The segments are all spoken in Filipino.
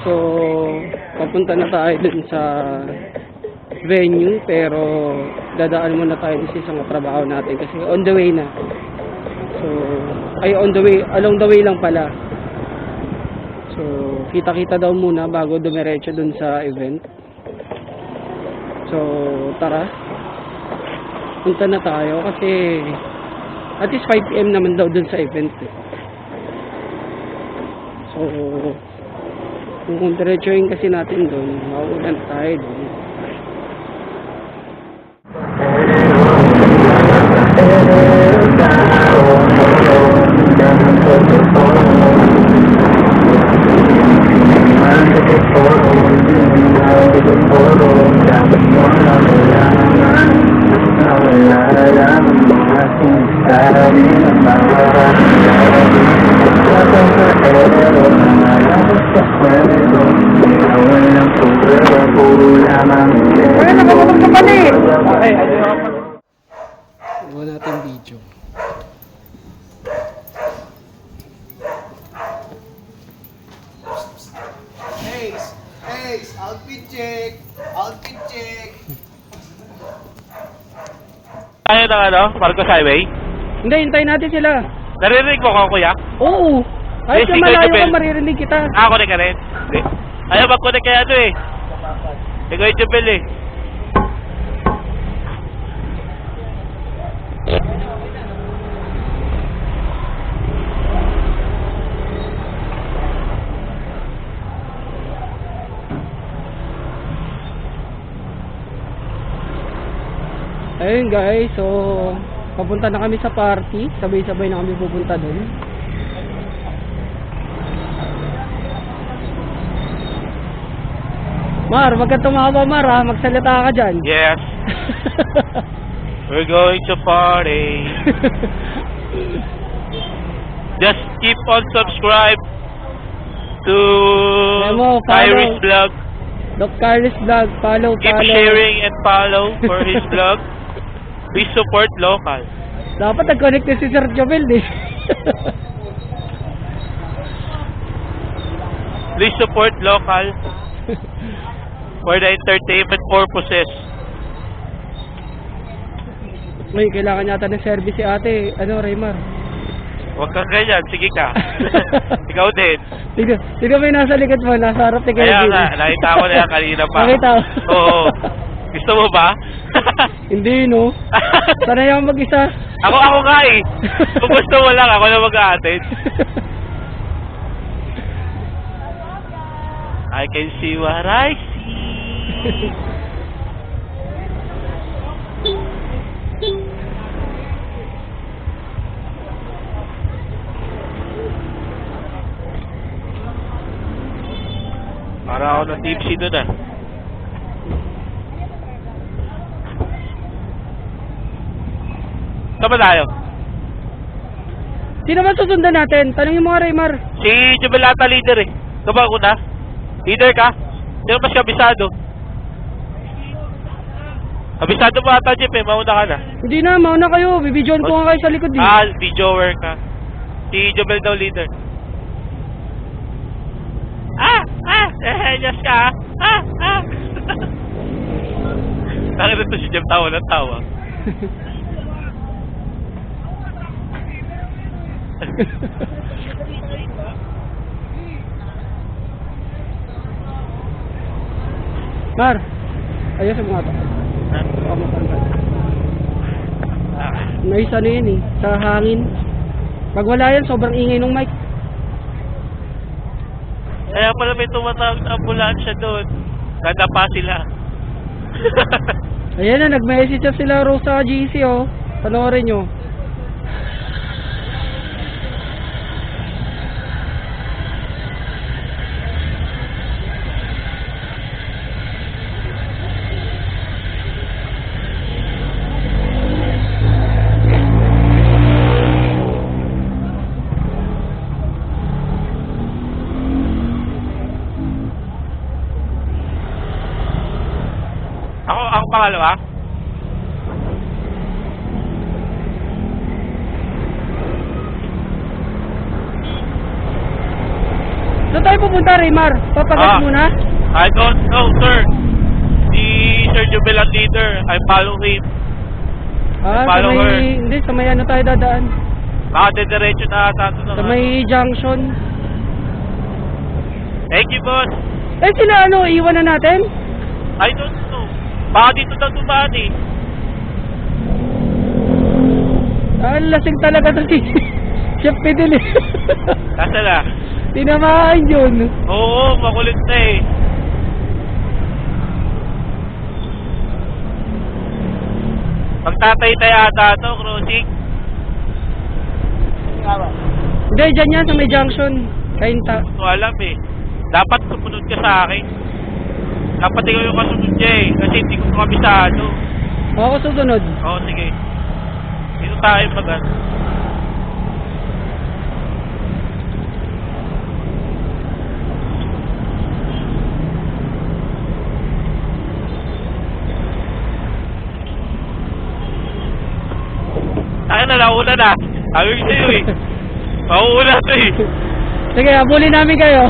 So, papunta na tayo dun sa venue, pero dadaan muna tayo dun sa isang trabaho natin kasi on the way na. So, on the way, along the way lang pala. So, kita-kita daw muna bago dumiretso dun sa event. So, tara. Punta na tayo kasi at least 5 PM naman daw dun sa event. So, kung diretsuhin kasi natin dun, mauulan tayo dun. Gawa natin video. Hey, outfit check! Outfit check! Tayo ng Marcos Highway. Hindi, hintayin natin sila. Naririnig mo ko, kuya? Oo. Kahit Yes, na malayo Jubel. ka, maririnig kita. Connect ka rin? Hindi. Ayaw mag-connect kaya eh. Ikaw yung Jubel eh. Ayun guys, so papunta na kami sa party. Sabay-sabay na kami pupunta doon. Mar, wag ka tumawa Mar ha. Magsalita ka dyan. Yes. We're going to party. Just keep on subscribe to Memo, follow. Kyrie's vlog. Doc Carlos Vlog, follow. Keep sharing and follow for his vlog. Please support local. Dapat nag-connect na si Sir Jobel eh. Please support local for the entertainment purposes. May kailangan yata ng service si ate. Ano, Raymar? Huwag kang ganyan, sige ka. Ikaw din. Tignan mo yung nasa likod mo, nasa harap ni Kevin. Kaya nga, nakita ko na yan kanina pa. Nakita mo? Oo. Gusto mo ba? Hindi, no? Sanay ako mag-isa. Ako nga eh. Kung gusto mo lang, ako na mag-a-attend. I can see what I see. Para ako ng tipsy doon ah. Saan ba tayo? Sino ba susundan natin? Tanongin mo nga, Raymar. Si Jubilata leader eh. Ito ba ako na? Leader ka? Sino mas kabisado? Kabisado pa ata, Jeff eh. Mauna ka na. Hindi na, mauna kayo. Bibidyoan ko nga kayo sa likod eh. Videoer ka. Si Jubel daw leader. Diyos ka. Nakita to si Jeff tawa ng tawa. Mar, ayos mo nga ito. Baka matanggal. Nice ano yun eh, sa hangin. Pag wala yan, sobrang ingay ng mic. Kaya pala may tumatawag na ambulansya doon. Ganda pa sila. Ayan na, nag-message na sila Rose sa GC oh. Panoorin nyo. Ako pangalawa? Saan tayo pupunta? Raymar? Papagas muna? I don't know, sir. Si Sir Jubel ang leader. I follow him. Sa follow her. may, hindi, sa may ano tayo dadaan? Baka diretso na ata ito Sa may junction. Thank you, boss. Eh, sila ano, iwan na natin? I don't know. Baka dito daw tumaan eh. Lasing talaga to si Chef Fidel eh. Nasa na? Tinamaan yun. Oo, makulit na eh. Magtatay-tay ata ito, crossing. Hindi, dyan yan sa may junction. Kainta. Ito alam eh. Dapat sumunod ka sa akin. Dapat ikaw yung kasunod niya eh. Kasi hindi ko kabisado. Ako susunod. Oo, sige. Dito tayo mag Ay, nalauna na. Sabi ko sa'yo eh. Mauuna to eh. Sige, abulin namin kayo.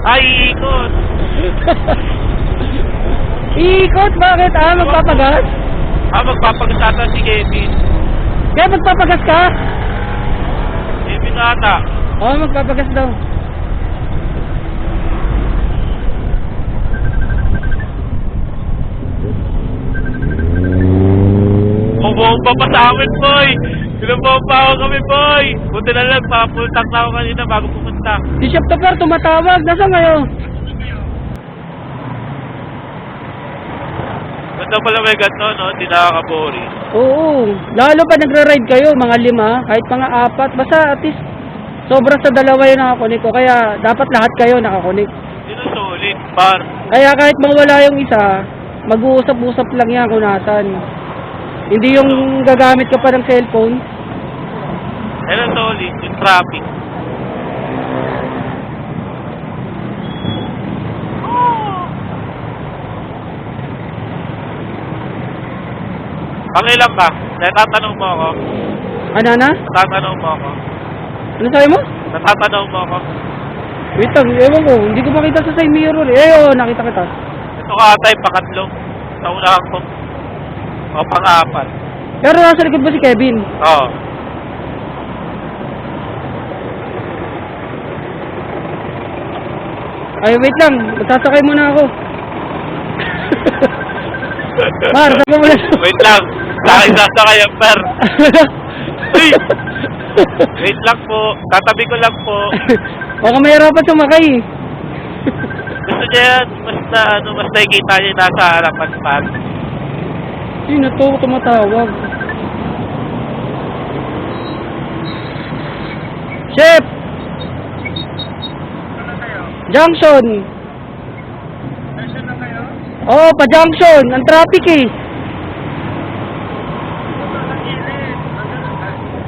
Ay, ikot. Iikot? Bakit? Magpapagas? Magpapagasata si Kevin. Kaya magpapagas ka? Kevin ata. Oo, magpapagas daw. Bumomba pa sa amin, boy! Binabomba ako kami, boy! Buti na lang, papultak na ako kanina bago pumunta. Si Chef Topper tumatawag. Nasaan kayo? Ganda pala may ganito, no? Hindi nakaka-boring. Oo. Lalo pa nagra-ride kayo, mga 5, kahit mga 4. Basta at least, sobra sa 2 yung nakakunik ko. Kaya dapat lahat kayo nakakunik. Yun ang solid, par. Kaya kahit mawala yung isa, mag-uusap-usap lang yan kunatan. Hindi yung gagamit ka pa ng cellphone. Yan ang solid, yung traffic. Pangilan ka? Natatanong mo ako. Ano na? Natatanong mo ako. Ano sabi mo? Natatanong mo ako. Wait lang, ewan ko. Hindi ko makita sa side mirror. Nakita kita. Ito ka ata yung pangatlo. Sa unahan ko. O pang-apat. Pero nasa likod ba si Kevin? Oo. Ay, wait lang. Magsasakay muna ako. Mar, sabi mo na. Wait lang. Sa akin sasakay ang per. Uy! Wait lang po. Tatabi ko lang po. Baka mahirapan sumakay. Gusto niya yan. Mas nakikita niya nasa harapan pa. Sino to? Tumatawag. Chef! Junction! Junction na kayo? Oo, pa-junction. Ang traffic eh.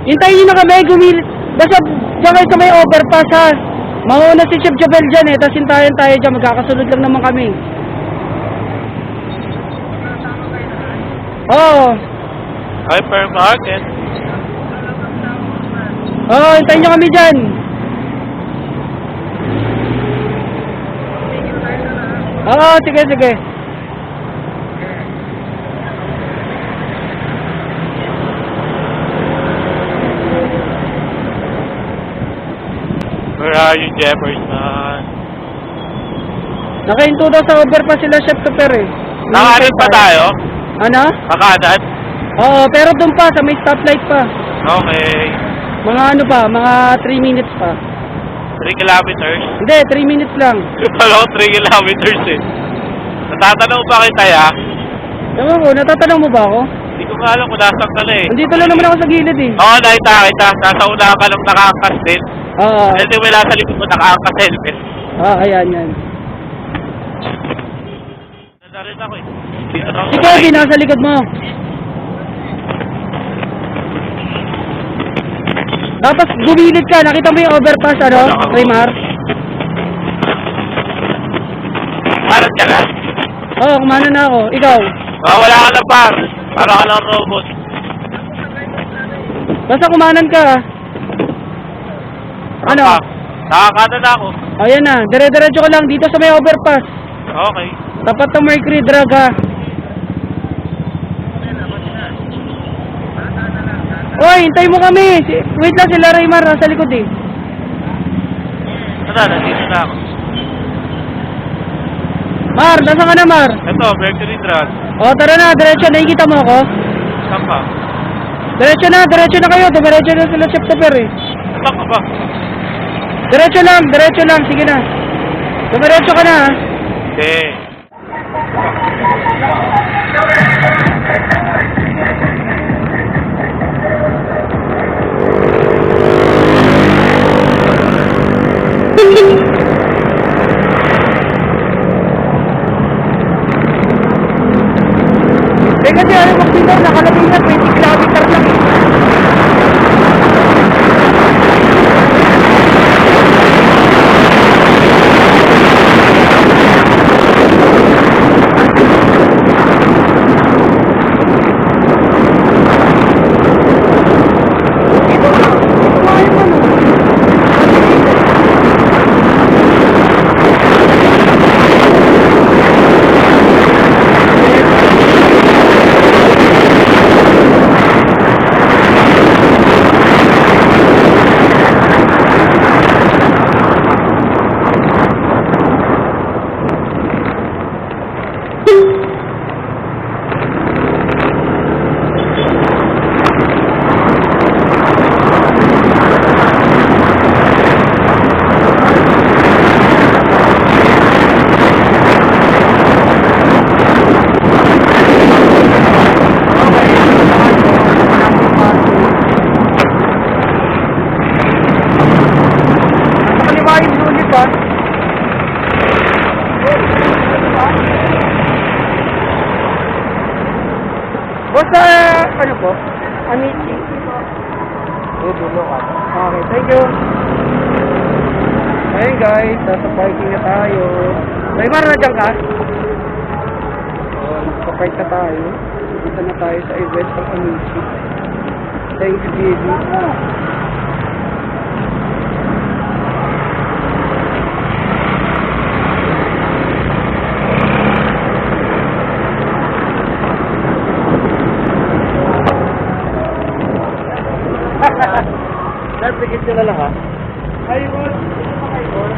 Hintayin nyo na kami, basta dyan kayo sa may overpass ha. Mauna si Chef Jabel dyan eh, tapos hintayin tayo dyan, magkakasunod lang naman kami. Oo. Hypermarket. Oo, hintayin nyo kami dyan. Oo, sige, sige. Where are you, Jefferson? Nakahinto daw sa overpass sila, Chef Topper eh. Nakarin pa tayo? Ano? Nakanan? Oo, pero doon pa, sa may stoplight pa. Okay. Mga ano pa, mga 3 minutes pa. 3 kilometers? Hindi, 3 minutes lang. Kala ko 3 kilometers eh. Natatanong ba kita ya? Ewan ko, natatanong mo ba ako? Hindi ko nga alam kung nasaan ka na eh. Andito lang naman ako sa gilid eh. Oo, nakita kita. Nasa unahan ka lang nakaangkas din. Oo. Kasi may nasa likod mo nakaangkas helmet. Ayan, yan. Nasa rin ako eh. Dito na ako. Si Kevin, nasa likod mo. Tapos gumilid ka, nakita mo yung overpass, ano? Raymar? Parang ka na? Oo, kumano na ako. Ikaw? Wala ka na par. Para ka lang robot. Basta kumanan ka. Ano? Nakakano na ako. Ayan na, dire-diretso ko lang dito sa may overpass. Okay. Tapat ng Mercury Drug ha. Hoy, hintay mo kami. Wait lang, sila Raymar nasa likod eh. Ano, nandito na ako. Mar, nasa ka na Mar? Ito, Mercury Drug. O, tara na, diretso. Nakikita mo ako? Saan pa? Diretso na kayo. Diretso na sila Chef Tupper eh. Saan ka ba? Diretso lang. Sige na. Diretso ka na ha. Hindi. Eh kasi ayaw magpindaw, nakalagay na 20 kilometer lang eh. Basta, ano po? Amici. Okay, thank you. Ayun guys, nasa parking na tayo. Raymar, nandiyan ka? Nasa-park na tayo. Dito na tayo sa event ng Amici. Thanksgiving. Napigit nyo na lang ha? Ayun! Ayun!